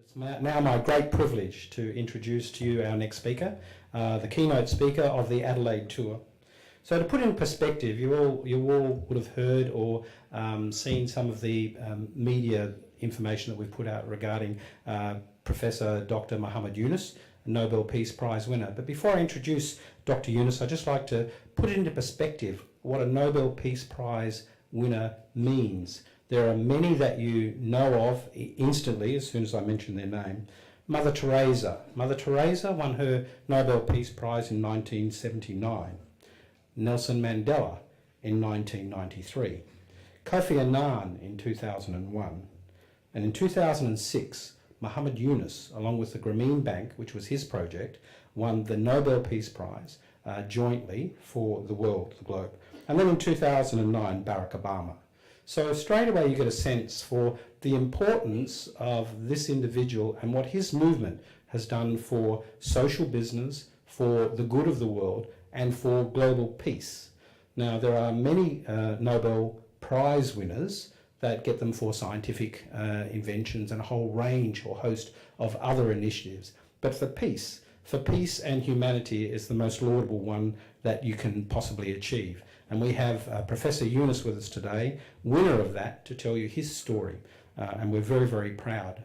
It's now my great privilege to introduce to you our next speaker, the keynote speaker of the Adelaide tour. So to put in perspective, you all would have heard or seen some of the media information that we've put out regarding Professor Dr. Muhammad Yunus, a Nobel Peace Prize winner. But before I introduce Dr. Yunus, I'd just like to put it into perspective what a Nobel Peace Prize winner means. There are many that you know of instantly as soon as I mention their name. Mother Teresa. Mother Teresa won her Nobel Peace Prize in 1979. Nelson Mandela in 1993. Kofi Annan in 2001. And in 2006, Muhammad Yunus, along with the Grameen Bank, which was his project, won the Nobel Peace Prize jointly for the world, the globe. And then in 2009, Barack Obama. So straight away you get a sense for the importance of this individual and what his movement has done for social business, for the good of the world, and for global peace. Now, there are many Nobel Prize winners that get them for scientific inventions and a whole range or host of other initiatives. But for peace and humanity is the most laudable one that you can possibly achieve. And we have Professor Yunus with us today, winner of that, to tell you his story. And we're very, very proud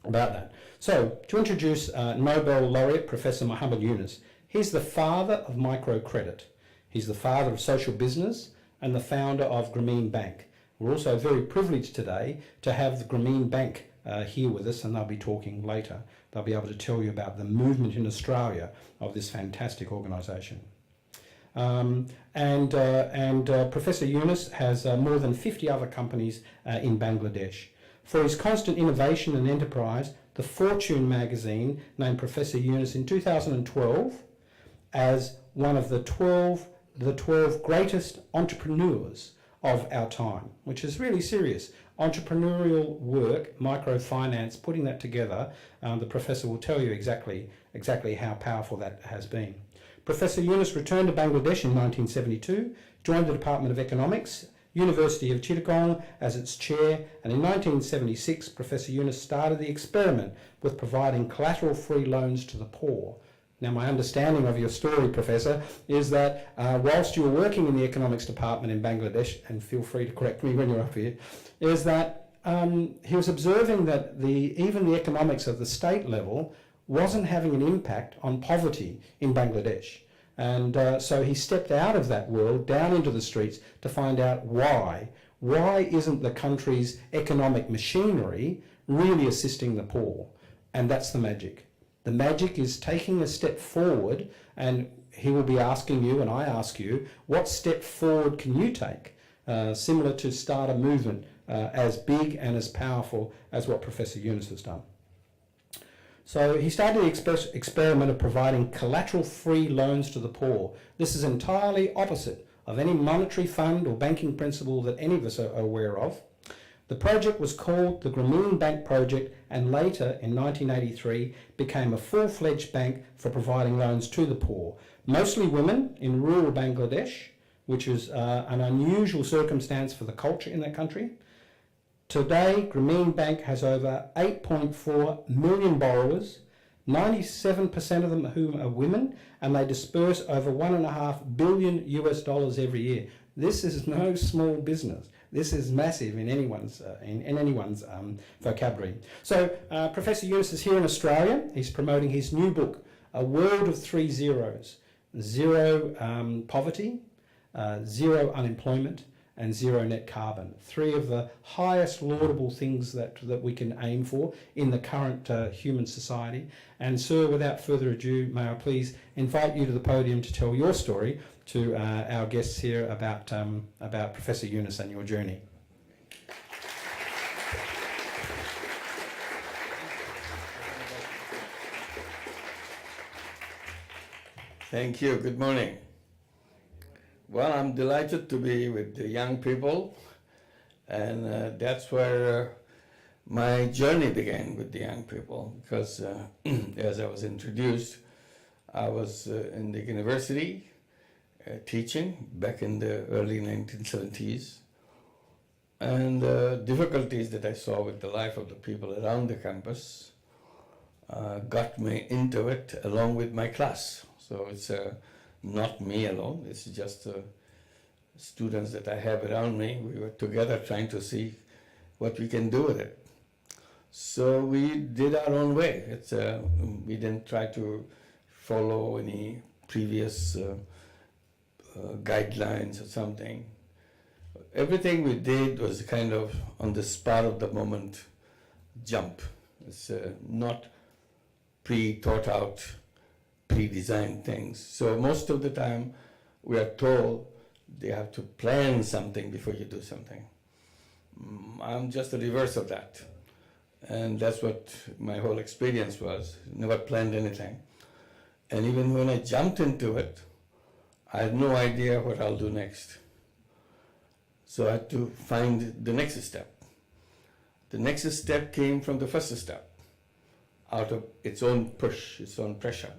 about that. So, to introduce Nobel laureate Professor Muhammad Yunus, he's the father of microcredit. He's the father of social business and the founder of Grameen Bank. We're also very privileged today to have the Grameen Bank here with us, and they'll be talking later. They'll be able to tell you about the movement in Australia of this fantastic organisation. Professor Yunus has more than 50 other companies in Bangladesh. For his constant innovation and enterprise, the Fortune magazine named Professor Yunus in 2012 as one of the 12 greatest entrepreneurs of our time, which is really serious. Entrepreneurial work, microfinance, putting that together, the professor will tell you exactly how powerful that has been. Professor Yunus returned to Bangladesh in 1972, joined the Department of Economics, University of Chittagong as its chair, and in 1976 Professor Yunus started the experiment with providing collateral-free loans to the poor. Now, my understanding of your story, Professor, is that whilst you were working in the economics department in Bangladesh, and feel free to correct me when you're up here, is that he was observing that even the economics of the state level wasn't having an impact on poverty in Bangladesh. And so he stepped out of that world down into the streets to find out why. Why isn't the country's economic machinery really assisting the poor? And that's the magic. The magic is taking a step forward, and he will be asking you, and I ask you, what step forward can you take? Similar to start a movement as big and as powerful as what Professor Yunus has done. So he started the experiment of providing collateral-free loans to the poor. This is entirely opposite of any monetary fund or banking principle that any of us are aware of. The project was called the Grameen Bank Project, and later in 1983 became a full-fledged bank for providing loans to the poor, mostly women in rural Bangladesh, which is an unusual circumstance for the culture in that country. Today, Grameen Bank has over 8.4 million borrowers, 97% of them whom are women, and they disperse over $1.5 billion every year. This is no small business. This is massive in anyone's vocabulary. So Professor Yunus is here in Australia. He's promoting his new book, A World of Three Zeros: zero poverty, zero unemployment, and zero net carbon. Three of the highest laudable things that we can aim for in the current human society. And sir, without further ado, may I please invite you to the podium to tell your story to our guests here about Professor Yunus and your journey. Thank you. Good morning. Well, I'm delighted to be with the young people, and that's where my journey began with the young people, because as I was introduced, I was in the university teaching back in the early 1970s, and the difficulties that I saw with the life of the people around the campus got me into it along with my class. So it's not me alone, it's just students that I have around me. We were together trying to see what we can do with it. So we did our own way. We didn't try to follow any previous guidelines or something. Everything we did was kind of on the spur of the moment jump. It's not pre-thought out, pre-designed things. So most of the time we are told they have to plan something before you do something. I'm just the reverse of that. And that's what my whole experience was. Never planned anything. And even when I jumped into it, I had no idea what I'll do next. So I had to find the next step. The next step came from the first step, out of its own push, its own pressure.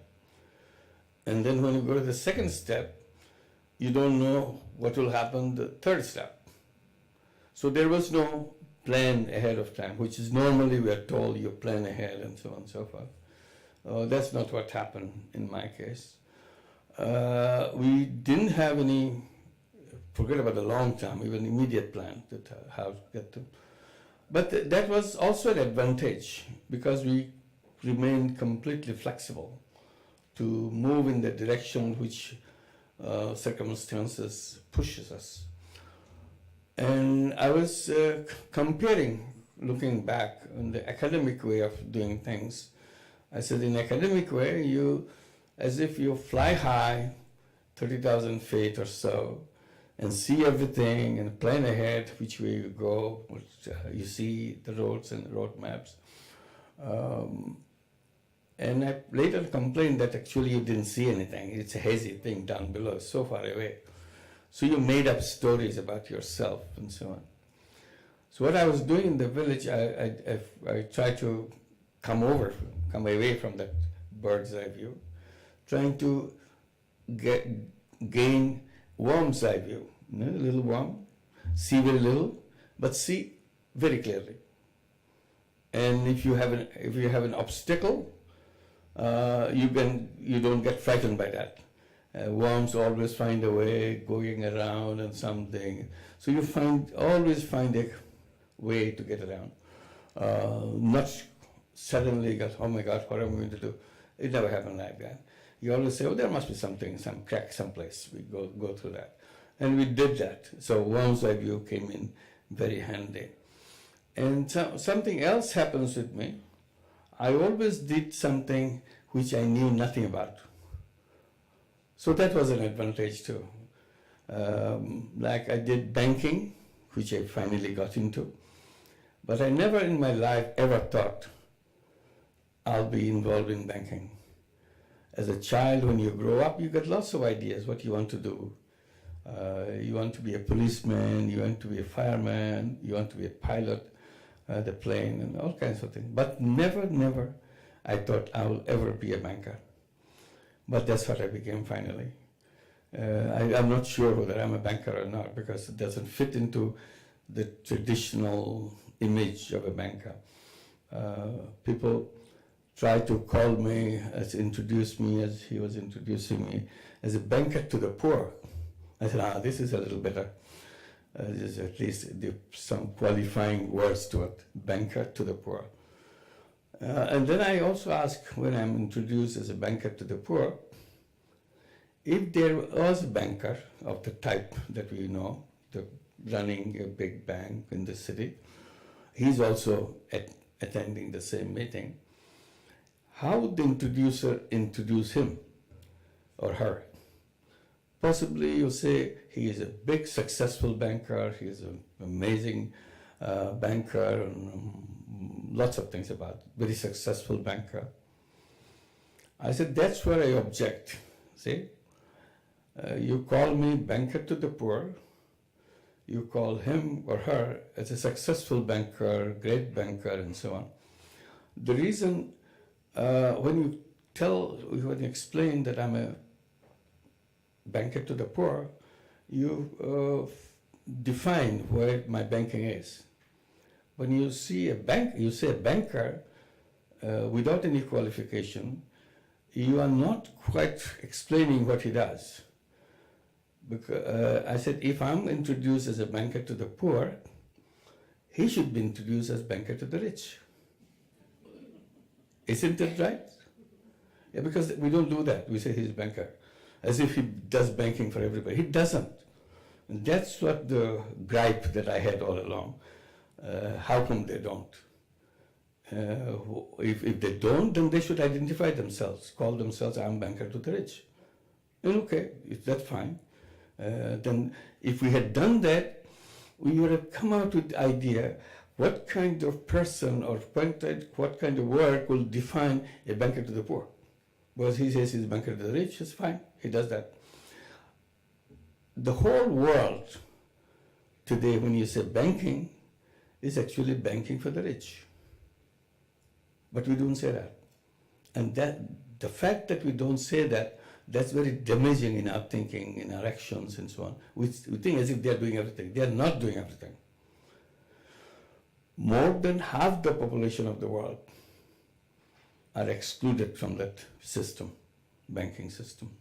And then when you go to the second step, you don't know what will happen the third step. So there was no plan ahead of time, which is normally we are told you plan ahead and so on and so forth. That's not what happened in my case. We didn't have any, forget about the long term, even immediate plan that how to get to. But that was also an advantage because we remained completely flexible to move in the direction which circumstances pushes us. And I was comparing, looking back on the academic way of doing things. I said in academic way, as if you fly high, 30,000 feet or so, and see everything and plan ahead which way you go, which, you see the roads and the road maps. And I later complained that actually you didn't see anything. It's a hazy thing down below, so far away. So you made up stories about yourself and so on. So what I was doing in the village, I tried to come away from that bird's eye view, trying to gain worm's eye view, a little worm, see very little, but see very clearly. And if you have an obstacle, you don't get frightened by that. Worms always find a way going around and something. So you always find a way to get around. Not suddenly go, oh my God, what am I going to do? It never happened like that. You always say, oh, there must be something, some crack someplace. We go through that. And we did that. So worm's eye view came in very handy. And something else happens with me. I always did something which I knew nothing about. So that was an advantage too. Like I did banking, which I finally got into. But I never in my life ever thought I'll be involved in banking. As a child, when you grow up, you get lots of ideas what you want to do. You want to be a policeman, you want to be a fireman, you want to be a pilot, the plane, and all kinds of things. But never I thought I will ever be a banker. But that's what I became finally. I'm not sure whether I'm a banker or not because it doesn't fit into the traditional image of a banker. People try to call me, introduce me as he was introducing me, as a banker to the poor. I said, this is a little better. There's at least some qualifying words to it, banker to the poor. And then I also ask, when I'm introduced as a banker to the poor, if there was a banker of the type that we know, running a big bank in the city, he's also attending the same meeting, how would the introducer introduce him or her? Possibly you'll say he is a big successful banker, he is an amazing banker, and lots of things about very successful banker. I said, that's where I object. See, you call me banker to the poor, you call him or her as a successful banker, great banker, and so on. The reason when you explain that I'm a banker to the poor, you define where my banking is. When you see a bank, you say a banker, without any qualification, you are not quite explaining what he does. Because, I said, if I'm introduced as a banker to the poor, he should be introduced as banker to the rich. Isn't that right? Yeah, because we don't do that. We say he's a banker, as if he does banking for everybody. He doesn't. And that's what the gripe that I had all along. How come they don't? If they don't, then they should identify themselves, call themselves, I'm banker to the rich. And okay, that's fine. Then if we had done that, we would have come out with the idea what kind of person or what kind of work will define a banker to the poor. Because he says he's a banker to the rich, it's fine, he does that. The whole world today, when you say banking, is actually banking for the rich. But we don't say that. And the fact that we don't say that, that's very damaging in our thinking, in our actions and so on. We think as if they're doing everything. They're not doing everything. More than half the population of the world are excluded from that system, banking system.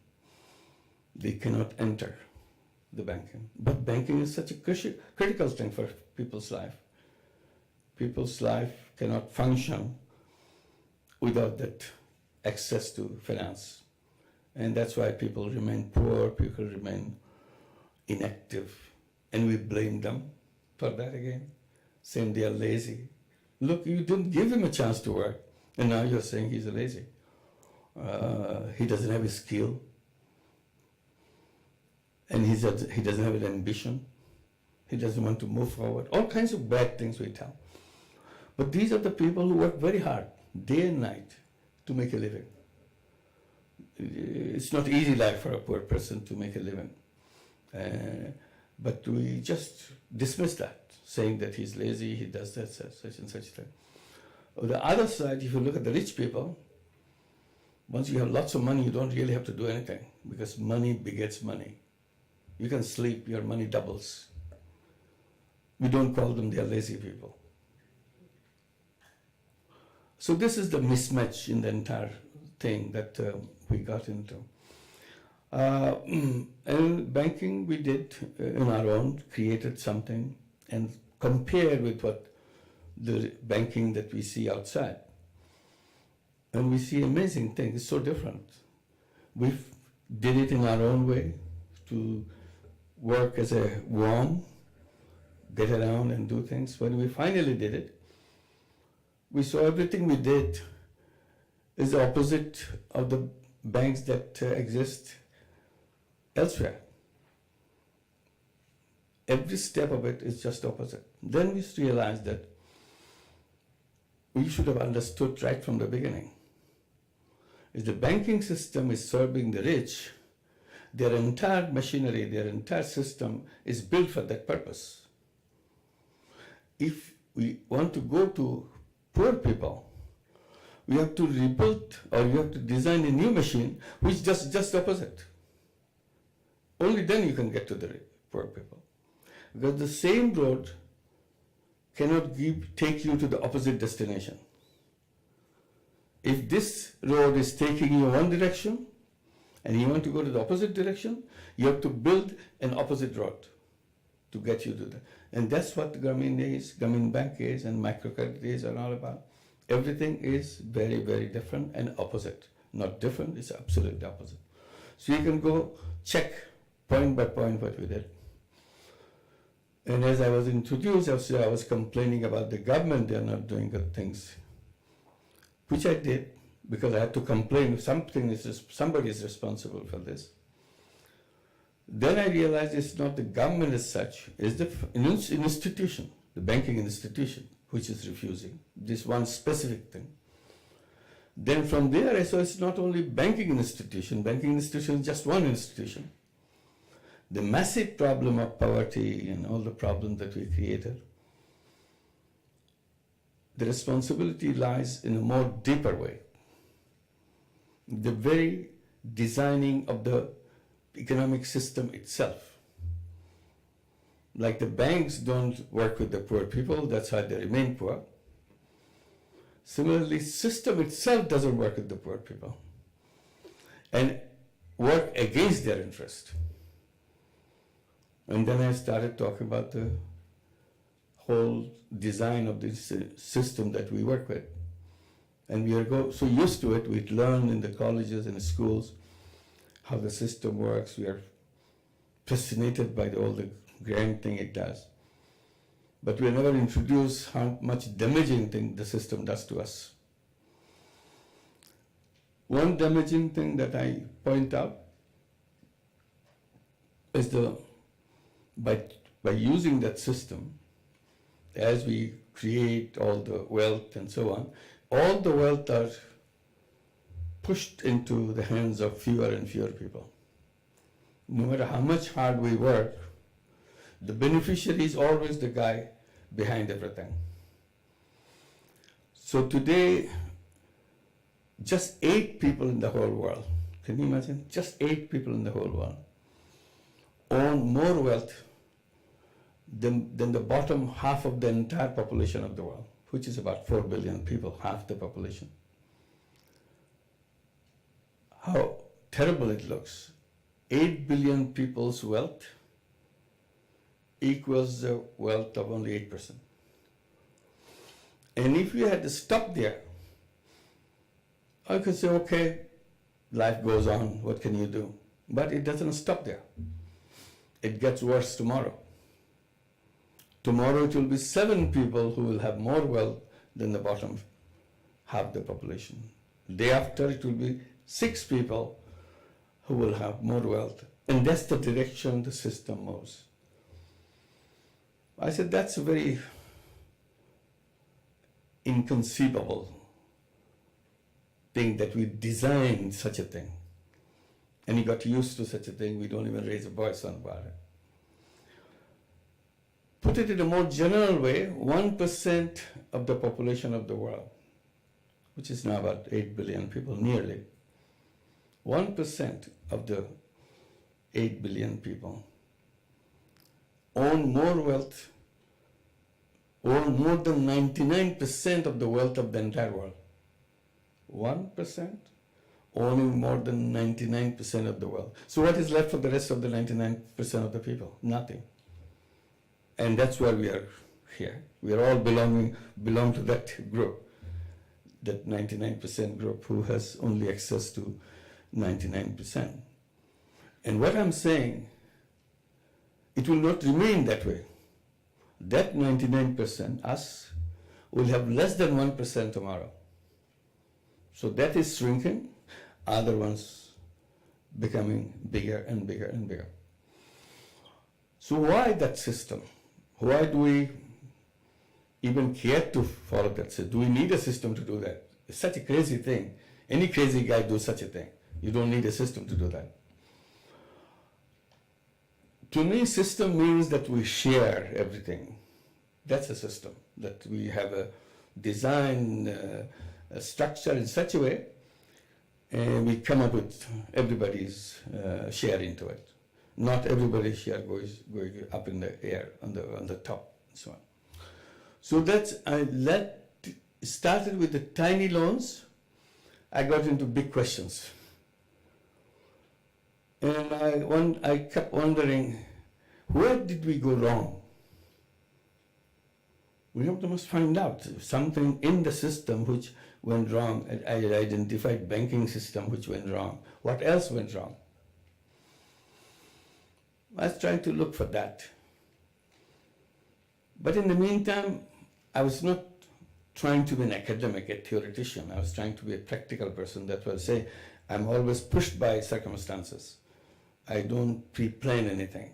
They cannot enter the banking. But banking is such a critical thing for people's life. People's life cannot function without that access to finance. And that's why people remain poor, people remain inactive. And we blame them for that again, saying they are lazy. Look, you didn't give him a chance to work, and now you're saying he's lazy. He doesn't have a skill, and he doesn't have an ambition. He doesn't want to move forward. All kinds of bad things we tell. But these are the people who work very hard, day and night, to make a living. It's not easy life for a poor person to make a living. But we just dismiss that, saying that he's lazy, he does that, such and such thing. On the other side, if you look at the rich people, once you have lots of money, you don't really have to do anything, because money begets money. You can sleep, your money doubles. We don't call them they are lazy people. So this is the mismatch in the entire thing that we got into. And banking we did on our own, created something and compared with what the banking that we see outside. And we see amazing things, it's so different. We did it in our own way to work as a worm, get around and do things. When we finally did it, we saw everything we did is the opposite of the banks that exist elsewhere. Every step of it is just opposite. Then we realized that we should have understood right from the beginning. If the banking system is serving the rich, their entire machinery, their entire system is built for that purpose. If we want to go to poor people, we have to rebuild or you have to design a new machine which does just opposite. Only then you can get to the poor people. Because the same road cannot take you to the opposite destination. If this road is taking you one direction and you want to go to the opposite direction, you have to build an opposite road to get you to that. And that's what Grameen is, Grameen Bank is, and microcredit is and all about. Everything is very, very different and opposite. Not different, it's absolutely opposite. So you can go check point by point what we did. And as I was introduced, I was complaining about the government, they're not doing good things. Which I did, because I had to complain, somebody is responsible for this. Then I realized it's not the government as such, it's the institution, the banking institution, which is refusing this one specific thing. Then from there I saw it's not only banking institution is just one institution. The massive problem of poverty and all the problems that we created, the responsibility lies in a more deeper way. The very designing of the economic system itself. Like the banks don't work with the poor people, that's why they remain poor. Similarly, system itself doesn't work with the poor people and work against their interest. And then I started talking about the whole design of this system that we work with. And we are so used to it, we learn in the colleges and schools how the system works. We are fascinated by all the grand thing it does. But we never introduced how much damaging thing the system does to us. One damaging thing that I point out is by using that system, as we create all the wealth and so on, all the wealth are pushed into the hands of fewer and fewer people. No matter how much hard we work, the beneficiary is always the guy behind everything. So today, just 8 people in the whole world, can you imagine? Just 8 people in the whole world own more wealth than the bottom half of the entire population of the world, which is about 4 billion people, half the population. How terrible it looks. 8 billion people's wealth equals the wealth of only 8%. And if you had to stop there, I could say, okay, life goes on, what can you do? But it doesn't stop there. It gets worse tomorrow. Tomorrow it will be 7 people who will have more wealth than the bottom half the population. Day after it will be 6 people who will have more wealth. And that's the direction the system moves. I said, that's a very inconceivable thing that we designed such a thing. And we got used to such a thing, we don't even raise a voice on about it. Put it in a more general way, 1% of the population of the world, which is now about 8 billion people, nearly, 1% of the 8 billion people own more wealth, own more than 99% of the wealth of the entire world. 1% owning more than 99% of the wealth. So what is left for the rest of the 99% of the people? Nothing. And that's where we are here. We are all belong to that group, that 99% group who has only access to 99%. And what I'm saying, it will not remain that way. That 99%, us, will have less than 1% tomorrow. So that is shrinking, other ones becoming bigger and bigger and bigger. So why that system? Why do we even care to follow that system? Do we need a system to do that? It's such a crazy thing. Any crazy guy does such a thing. You don't need a system to do that. To me, system means that we share everything. That's a system, that we have a design, a structure in such a way, and we come up with everybody's share into it. Not everybody's share goes up in the air, on the top, and so on. So that's, started with the tiny loans. I got into big questions. And I kept wondering, where did we go wrong? We must find out something in the system which went wrong. I identified banking system which went wrong. What else went wrong? I was trying to look for that. But in the meantime, I was not trying to be an academic, a theoretician. I was trying to be a practical person. That was say, I'm always pushed by circumstances. I don't pre-plan anything.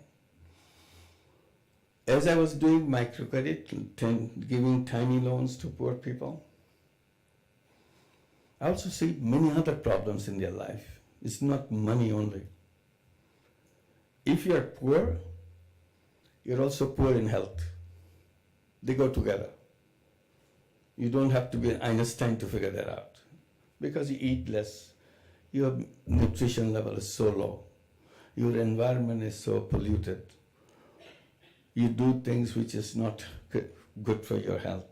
As I was doing microcredit, giving tiny loans to poor people, I also see many other problems in their life. It's not money only. If you are poor, you're also poor in health. They go together. You don't have to be an Einstein to figure that out. Because you eat less, your nutrition level is so low, your environment is so polluted, you do things which is not good for your health.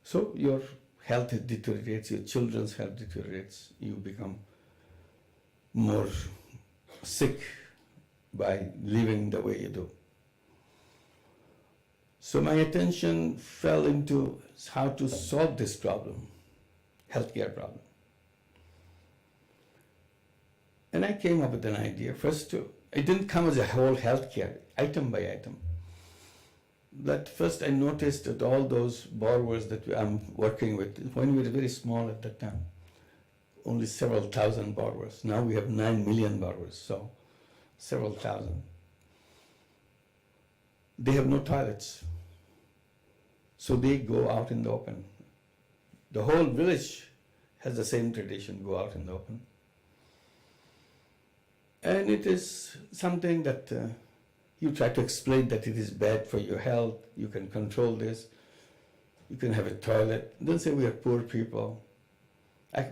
So your health deteriorates, your children's health deteriorates, you become more sick by living the way you do. So my attention fell into how to solve this problem, healthcare problem. And I came up with an idea. First, it didn't come as a whole healthcare, item by item. But first I noticed that all those borrowers that I'm working with, when we were very small at that time, only several thousand borrowers. Now we have 9 million borrowers, so several thousand. They have no toilets. So they go out in the open. The whole village has the same tradition, go out in the open. And it is something that you try to explain that it is bad for your health, you can control this, you can have a toilet. Don't say we are poor people,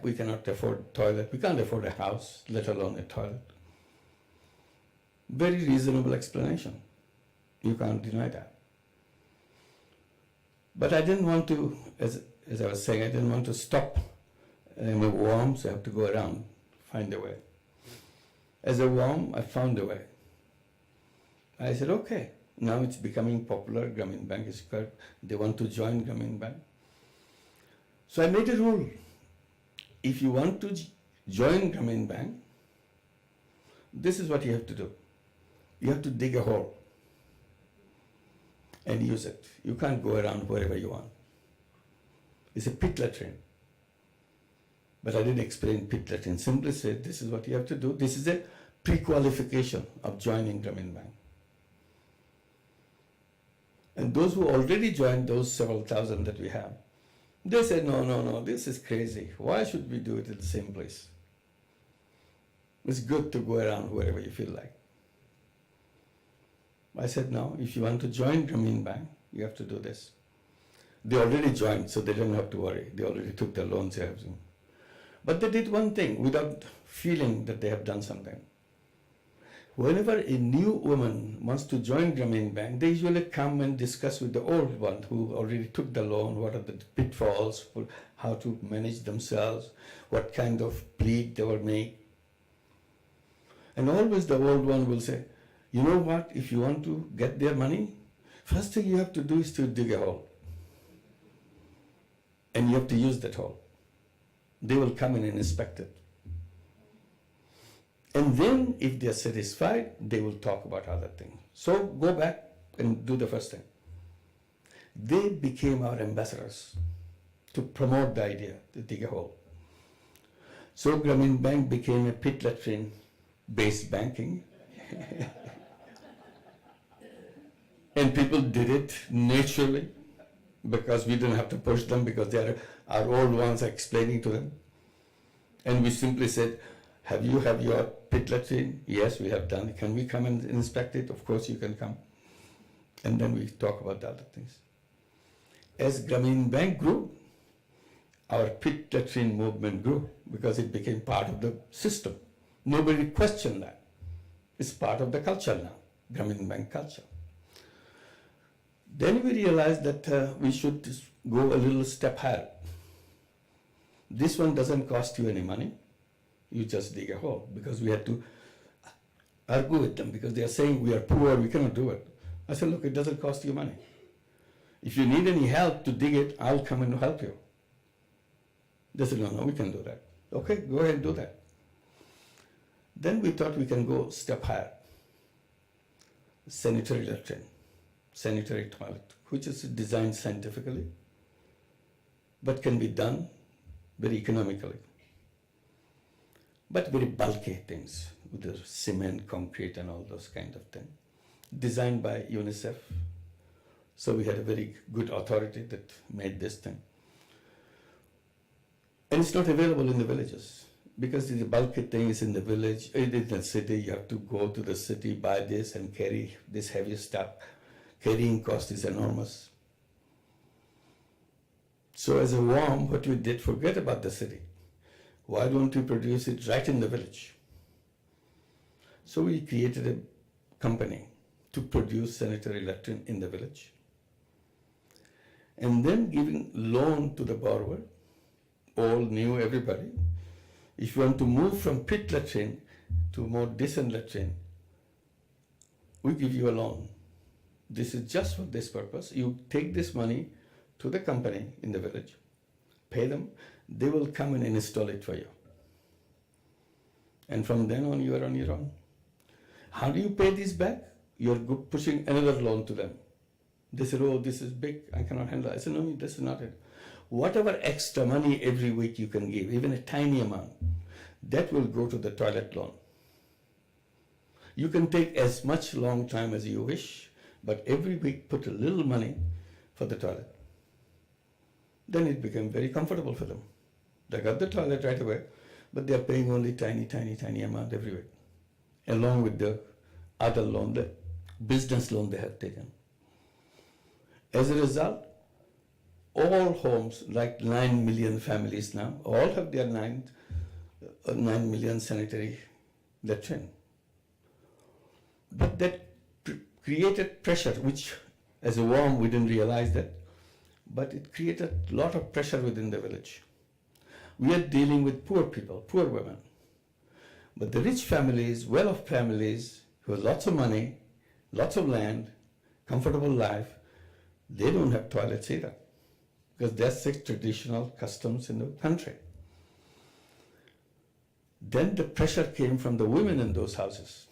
we cannot afford a toilet, we can't afford a house, let alone a toilet. Very reasonable explanation. You can't deny that. But I didn't want to, as I was saying, I didn't want to stop. I'm a worm, so I have to go around, find a way. As a worm, I found a way. I said, okay, now it's becoming popular. Grameen Bank is good. They want to join Grameen Bank. So I made a rule. If you want to join Grameen Bank, this is what you have to do. You have to dig a hole and use it. You can't go around wherever you want. It's a pit latrine. But I didn't explain pit latrine. Simply said, this is what you have to do. This is a pre-qualification of joining Grameen Bank. And those who already joined, those several thousand that we have, they said, no, this is crazy. Why should we do it at the same place? It's good to go around wherever you feel like. I said, no, if you want to join Grameen Bank, you have to do this. They already joined, so they don't have to worry. They already took their loans. But they did one thing without feeling that they have done something. Whenever a new woman wants to join Grameen Bank, they usually come and discuss with the old one who already took the loan, what are the pitfalls, how to manage themselves, what kind of plea they will make. And always the old one will say, you know what, if you want to get their money, first thing you have to do is to dig a hole. And you have to use that hole. They will come in and inspect it. And then, if they are satisfied, they will talk about other things. So go back and do the first thing. They became our ambassadors to promote the idea, to dig a hole. So Grameen Bank became a pit latrine-based banking. And people did it naturally because we didn't have to push them, because they are our old ones explaining to them. And we simply said, have your pit latrine? Yes, we have done. Can we come and inspect it? Of course you can come. And then we talk about the other things. As Grameen Bank grew, our pit latrine movement grew because it became part of the system. Nobody questioned that. It's part of the culture now, Grameen Bank culture. Then we realized that we should go a little step higher. This one doesn't cost you any money. You just dig a hole, because we had to argue with them because they are saying we are poor, we cannot do it. I said, look, it doesn't cost you money. If you need any help to dig it, I'll come and help you. They said, no, we can do that. Okay, go ahead and do that. Then we thought we can go a step higher. Sanitary latrine, sanitary toilet, which is designed scientifically, but can be done very economically. But very bulky things, with the cement, concrete, and all those kind of things. Designed by UNICEF. So we had a very good authority that made this thing. And it's not available in the villages, because the bulky thing is in the village, in the city. You have to go to the city, buy this, and carry this heavy stuff. Carrying cost is enormous. So as a worm, what we did, forget about the city. Why don't we produce it right in the village? So we created a company to produce sanitary latrine in the village, and then giving loan to the borrower old, new, everybody. If you want to move from pit latrine to more decent latrine, we give you a loan. This is just for this purpose. You take this money to the company in the village, pay them, they will come and install it for you. And from then on, you are on your own. How do you pay this back? You're pushing another loan to them. They said, oh, this is big, I cannot handle it. I said, no, this is not it. Whatever extra money every week you can give, even a tiny amount, that will go to the toilet loan. You can take as much long time as you wish, but every week put a little money for the toilet. Then it became very comfortable for them. They got the toilet right away, but they are paying only tiny amount every week, along with the other loan, the business loan they have taken. As a result, all homes, like 9 million families now, all have their 9 million sanitary latrine. But that created pressure, which as a worm we didn't realize that, but it created a lot of pressure within the village. We are dealing with poor people, poor women. But the rich families, well-off families, who have lots of money, lots of land, comfortable life, they don't have toilets either, because that's the traditional customs in the country. Then the pressure came from the women in those houses.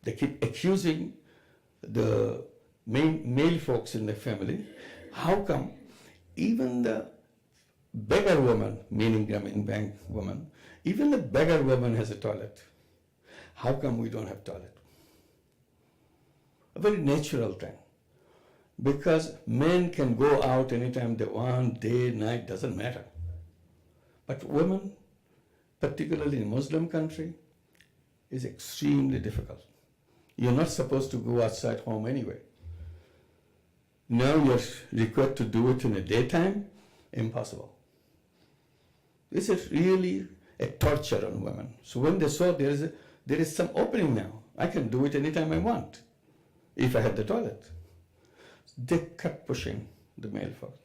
They keep accusing the male folks in the family. How come even the beggar woman, meaning Grameen Bank woman, even the beggar woman has a toilet? How come we don't have toilet? A very natural thing. Because men can go out anytime they want, day, night, doesn't matter. But women, particularly in Muslim country, is extremely difficult. You're not supposed to go outside home anyway. Now you're required to do it in the daytime, impossible. This is really a torture on women. So when they saw there is some opening now, I can do it anytime I want, if I have the toilet. They kept pushing the male folk.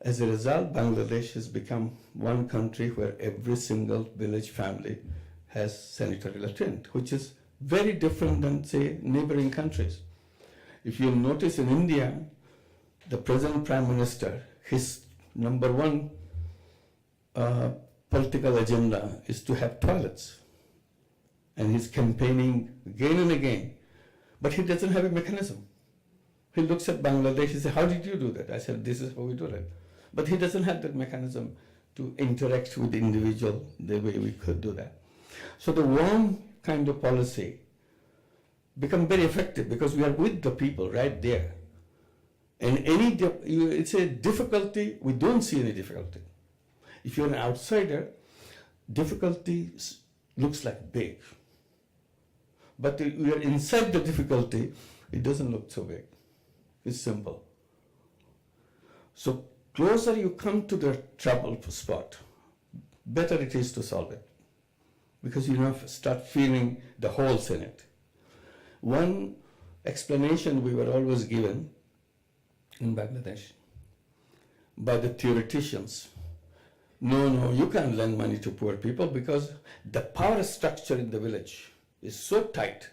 As a result, Bangladesh has become one country where every single village family has sanitary latrine, which is very different than, say, neighboring countries. If you notice in India, the present Prime Minister, his number one political agenda is to have toilets. And he's campaigning again and again. But he doesn't have a mechanism. He looks at Bangladesh, he says, how did you do that? I said, this is how we do it. But he doesn't have that mechanism to interact with the individual the way we could do that. So the warm kind of policy become very effective because we are with the people right there. And it's a difficulty, we don't see any difficulty. If you're an outsider, difficulty looks like big. But if we are inside the difficulty, it doesn't look so big. It's simple. So closer you come to the trouble spot, better it is to solve it. Because you start feeling the holes in it. One explanation we were always given in Bangladesh by the theoreticians, no, you can't lend money to poor people because the power structure in the village is so tight,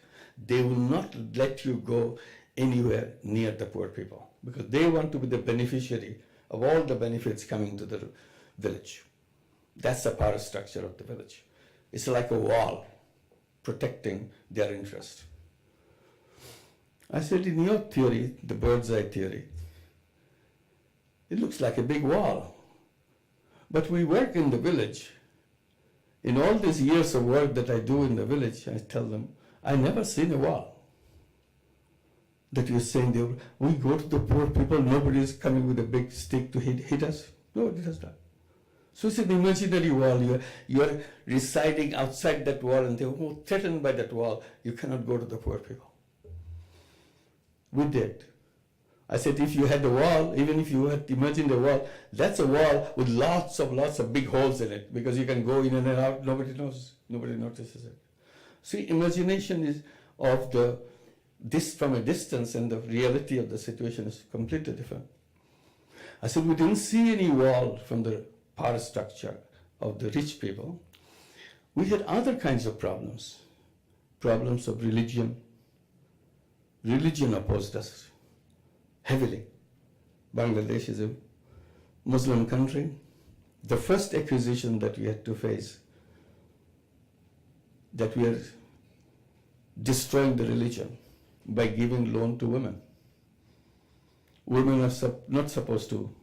they will not let you go anywhere near the poor people because they want to be the beneficiary of all the benefits coming to the village. That's the power structure of the village. It's like a wall protecting their interest. I said, in your theory, the bird's eye theory, it looks like a big wall. But we work in the village. In all these years of work that I do in the village, I tell them, I never seen a wall. That you're saying, we go to the poor people, nobody is coming with a big stick to hit us. No, it does not. So it's an imaginary wall. You are residing outside that wall and they're threatened by that wall. You cannot go to the poor people. We did. I said, if you had a wall, even if you had imagined a wall, that's a wall with lots of big holes in it because you can go in and out, nobody knows, nobody notices it. See, imagination is of this from a distance and the reality of the situation is completely different. I said, we didn't see any wall from the power structure of the rich people. We had other kinds of problems. Problems of religion. Religion opposed us heavily. Bangladesh is a Muslim country. The first accusation that we had to face, that we are destroying the religion by giving loan to women. Women are not supposed to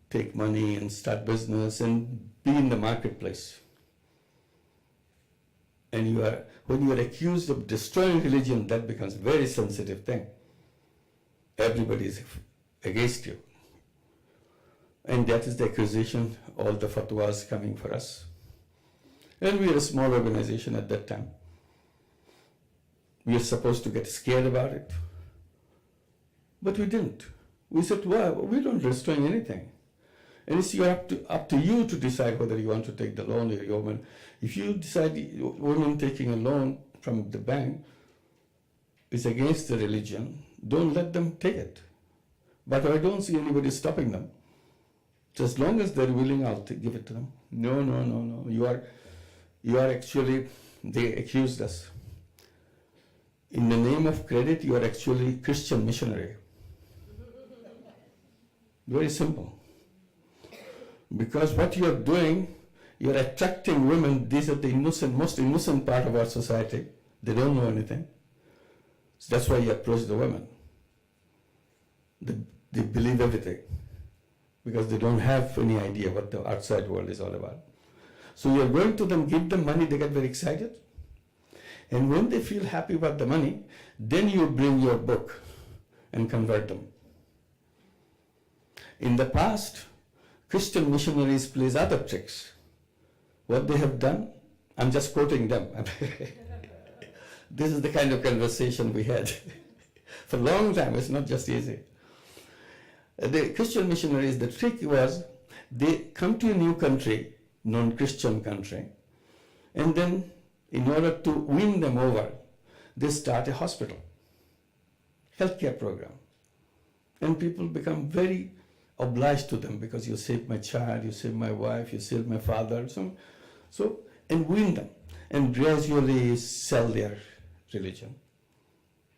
take money and start business and be in the marketplace. And when you are accused of destroying religion, that becomes a very sensitive thing. Everybody is against you. And that is the accusation, all the fatwas coming for us. And we are a small organization at that time. We are supposed to get scared about it. But we didn't. We said, well, we don't destroy anything. And it's up to you to decide whether you want to take the loan or your woman. If you decide women taking a loan from the bank is against the religion, don't let them take it. But I don't see anybody stopping them. Just as long as they're willing, I'll give it to them. No. You are actually, they accused us. In the name of credit, you are actually Christian missionary. Very simple. Because what you are doing, you are attracting women. These are the innocent, most innocent part of our society. They don't know anything. So that's why you approach the women. They believe everything because they don't have any idea what the outside world is all about. So you are going to them, give them money, they get very excited. And when they feel happy about the money, then you bring your book and convert them. In the past, Christian missionaries plays other tricks. What they have done, I'm just quoting them. This is the kind of conversation we had for a long time. It's not just easy. The Christian missionaries, the trick was they come to a new country, non-Christian country, and then in order to win them over, they start a hospital, healthcare program. And people become very obliged to them because you saved my child, you saved my wife, you saved my father, and win them and gradually sell their religion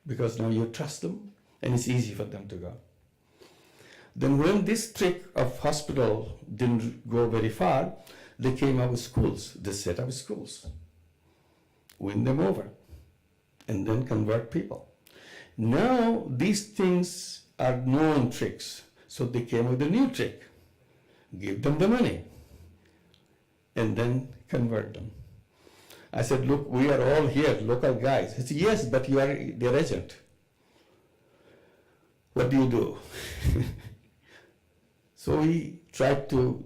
because now you trust them and it's easy for them to go. Then when this trick of hospital didn't go very far, they came up with schools. They set up schools, win them over, and then convert people. Now these things are known tricks. So they came with a new trick. Give them the money and then convert them. I said, look, we are all here, local guys. He said, yes, but you are their agent. What do you do? So we tried to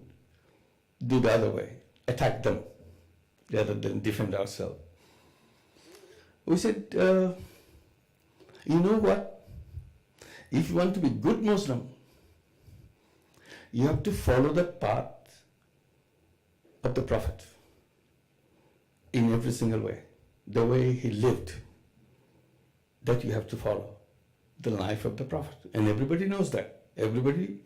do the other way, attack them rather than defend ourselves. We said, you know what? If you want to be good Muslim, you have to follow the path of the Prophet in every single way. The way he lived, that you have to follow. The life of the Prophet. And everybody knows that. Everybody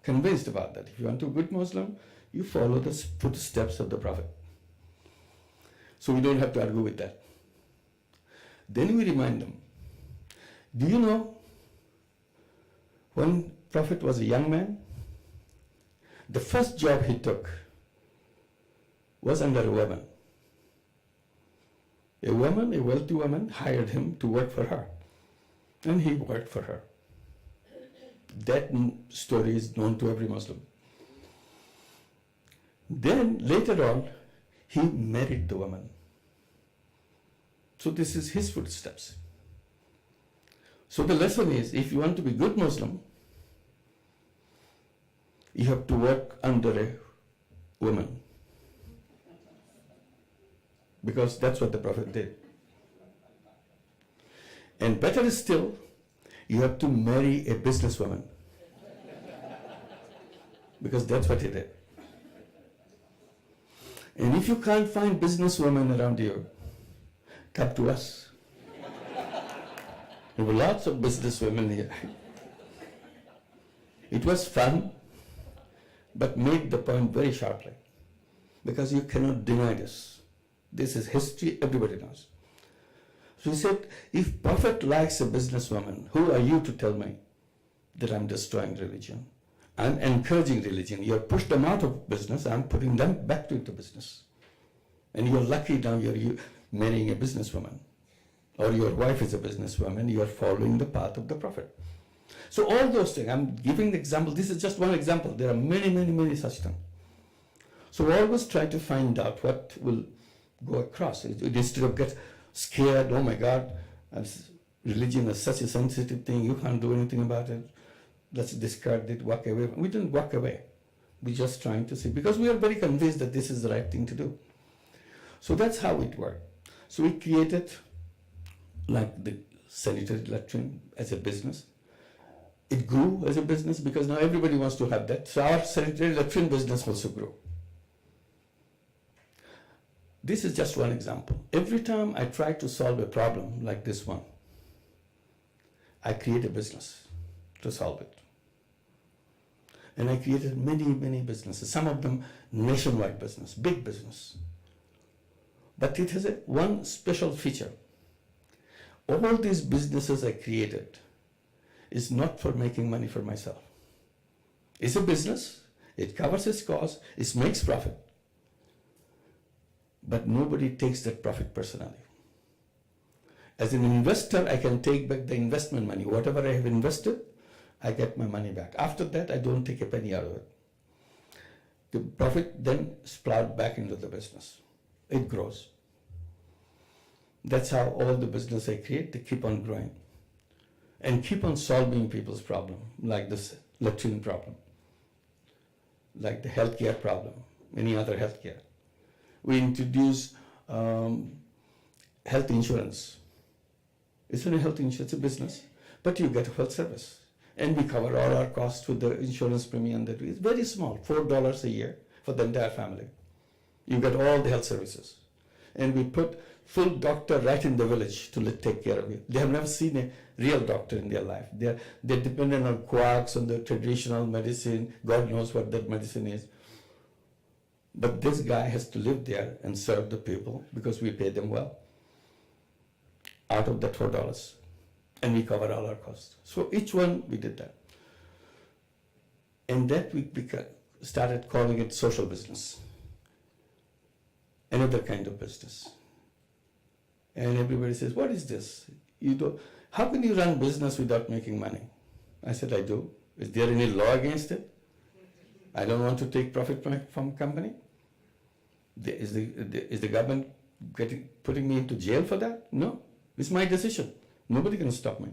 convinced about that. If you want to be a good Muslim, you follow the footsteps of the Prophet. So we don't have to argue with that. Then we remind them, do you know when Prophet was a young man, the first job he took was under a woman. A woman, a wealthy woman, hired him to work for her. And he worked for her. That story is known to every Muslim. Then, later on, he married the woman. So this is his footsteps. So the lesson is, if you want to be good Muslim, you have to work under a woman. Because that's what the Prophet did. And better still, you have to marry a businesswoman. Because that's what he did. And if you can't find businesswomen around you, come to us. There were lots of businesswomen here. It was fun. but made the point very sharply, because you cannot deny this. This is history, everybody knows. So he said, if Prophet likes a businesswoman, who are you to tell me that I'm destroying religion? I'm encouraging religion. You're pushed them out of business, I'm putting them back into business. And you're lucky now you're marrying a businesswoman, or your wife is a businesswoman, you're following the path of the Prophet. So all those things, I'm giving the example, this is just one example, there are many, many, many such things. So always try to find out what will go across. Instead of get scared, oh my God, religion is such a sensitive thing, you can't do anything about it, let's discard it, walk away. We didn't walk away. We're just trying to see, because we are very convinced that this is the right thing to do. So that's how it worked. So we created like the sanitary latrine as a business. It grew as a business because now everybody wants to have that. So our sanitary latrine business also grew. This is just one example. Every time I try to solve a problem like this one, I create a business to solve it. And I created many, many businesses, some of them nationwide business, big business. But it has one special feature. All these businesses I created is not for making money for myself. It's a business, it covers its costs, it makes profit. But nobody takes that profit personally. As an investor, I can take back the investment money. Whatever I have invested, I get my money back. After that, I don't take a penny out of it. The profit then is plowed back into the business. It grows. That's how all the business I create, they keep on growing and keep on solving people's problem, like this latrine problem, like the healthcare problem, any other healthcare. We introduce health insurance. It's not a health insurance, it's a business, but you get a health service. And we cover all our costs with the insurance premium that is very small, $4 a year for the entire family. You get all the health services. And we put full doctor right in the village to take care of you. They have never seen a real doctor in their life. They're dependent on quacks, on the traditional medicine. God knows what that medicine is. But this guy has to live there and serve the people because we pay them well out of that $4. And we cover all our costs. So each one we did that. And that we started calling it social business. Another kind of business. And everybody says, what is this? How can you run business without making money? I said, I do. Is there any law against it? I don't want to take profit from company. Is the government putting me into jail for that? No. It's my decision. Nobody can stop me.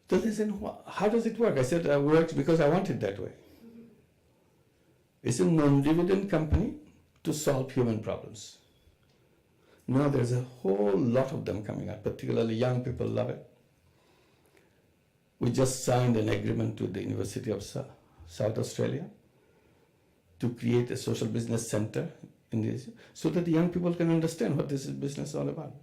So they said, how does it work? I said, it works because I want it that way. It's a non-dividend company to solve human problems. Now there's a whole lot of them coming up, particularly young people love it. We just signed an agreement with the University of South Australia to create a social business center in this, so that the young people can understand what this business is all about.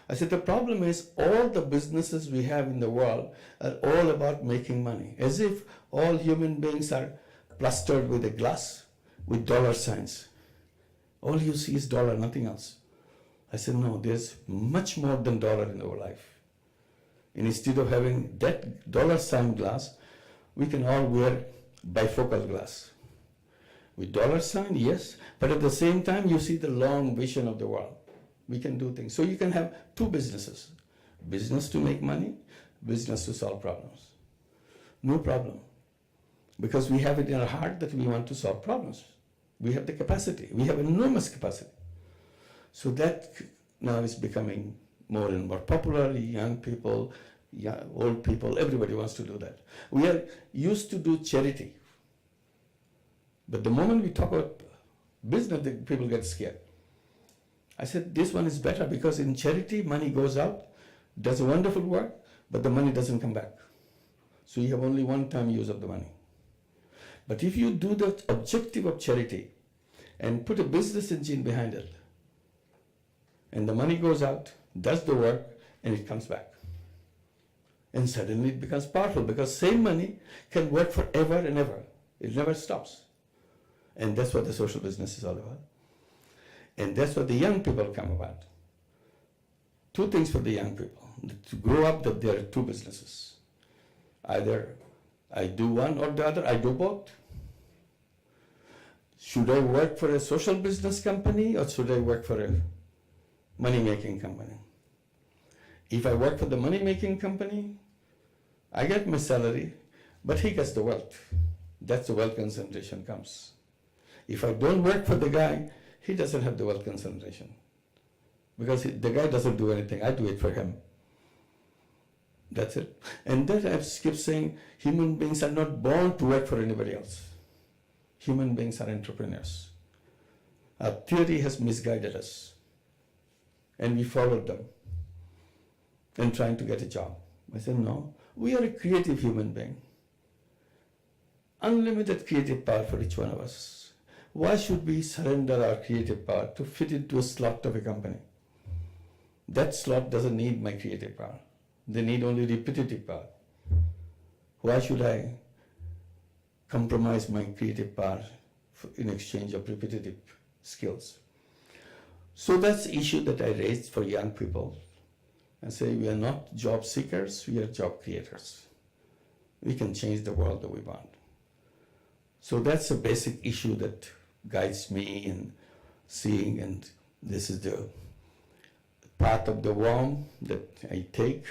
I said, the problem is all the businesses we have in the world are all about making money, as if all human beings are plastered with a glass with dollar signs. All you see is dollar, nothing else. I said, no, there's much more than dollar in our life. And instead of having that dollar sign glass, we can all wear bifocal glass. With dollar sign, yes, but at the same time, you see the long vision of the world. We can do things. So you can have two businesses. Business to make money, business to solve problems. No problem. Because we have it in our heart that we want to solve problems. We have the capacity. We have enormous capacity. So that now is becoming more and more popular. Young people, old people, everybody wants to do that. We are used to do charity. But the moment we talk about business, people get scared. I said, this one is better because in charity, money goes out, does a wonderful work, but the money doesn't come back. So you have only one-time use of the money. But if you do the objective of charity and put a business engine behind it, and the money goes out, does the work, and it comes back. And suddenly it becomes powerful because same money can work forever and ever. It never stops. And that's what the social business is all about. And that's what the young people come about. Two things for the young people. To grow up that there are two businesses. Either I do one or the other, I do both. Should I work for a social business company or should I work for a money-making company? If I work for the money-making company, I get my salary, but he gets the wealth. That's the wealth concentration comes. If I don't work for the guy, he doesn't have the wealth concentration. Because the guy doesn't do anything, I do it for him. That's it. And then I keep saying, human beings are not born to work for anybody else. Human beings are entrepreneurs. Our theory has misguided us. And we followed them and trying to get a job. I said, no, we are a creative human being. Unlimited creative power for each one of us. Why should we surrender our creative power to fit into a slot of a company? That slot doesn't need my creative power. They need only repetitive power. Why should I compromise my creative power in exchange of repetitive skills? So that's the issue that I raised for young people. I say we are not job seekers, we are job creators. We can change the world that we want. So that's a basic issue that guides me in seeing, and this is the path of the worm that I take,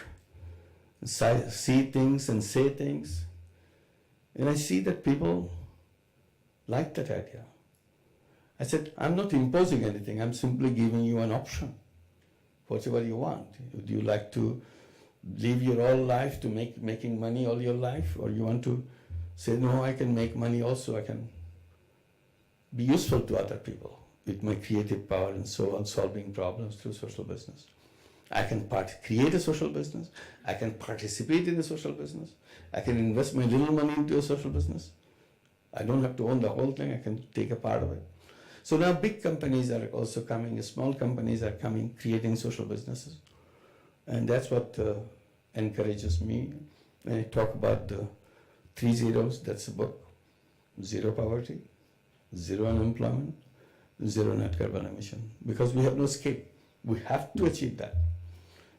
see things and say things. And I see that people like that idea. I said, I'm not imposing anything, I'm simply giving you an option. Whatever you want. Would you like to live your whole life to making money all your life? Or you want to say, no, I can make money also, I can be useful to other people with my creative power and so on, solving problems through social business. I can create a social business, I can participate in a social business, I can invest my little money into a social business. I don't have to own the whole thing, I can take a part of it. So now big companies are also coming, small companies are coming, creating social businesses. And that's what encourages me. When I talk about the 3 zeros, that's the book. Zero poverty, zero unemployment, zero net carbon emission. Because we have no escape. We have to achieve that.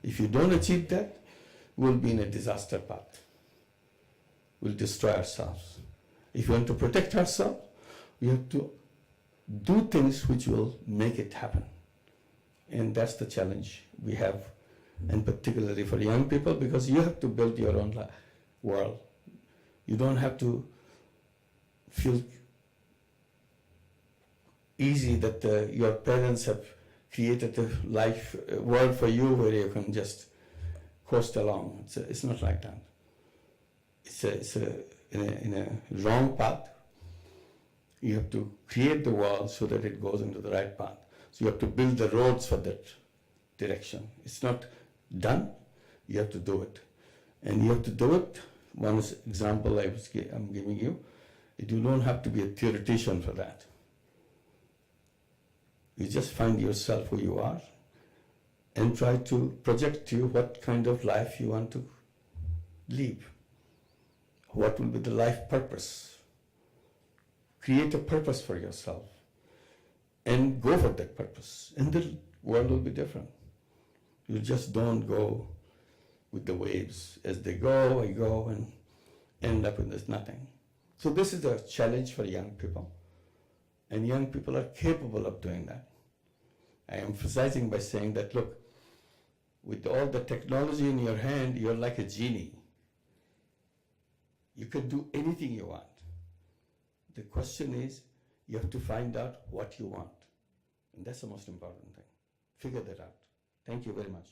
If you don't achieve that, we'll be in a disaster path. We'll destroy ourselves. If you want to protect ourselves, we have to do things which will make it happen. And that's the challenge we have, and particularly for young people, because you have to build your own world. You don't have to feel easy that your parents have created a life world for you where you can just coast along. It's not like that. It's in a wrong path. You have to create the world so that it goes into the right path. So you have to build the roads for that direction. It's not done, you have to do it. And you have to do it, one example I'm giving you, you don't have to be a theoretician for that. You just find yourself who you are and try to project to you what kind of life you want to live. What will be the life purpose? Create a purpose for yourself and go for that purpose, and the world will be different. You just don't go with the waves. As they go, I go, and end up with this nothing. So this is a challenge for young people, and young people are capable of doing that. I am emphasizing by saying that, look, with all the technology in your hand, you're like a genie. You can do anything you want. The question is, you have to find out what you want. And that's the most important thing. Figure that out. Thank you very much.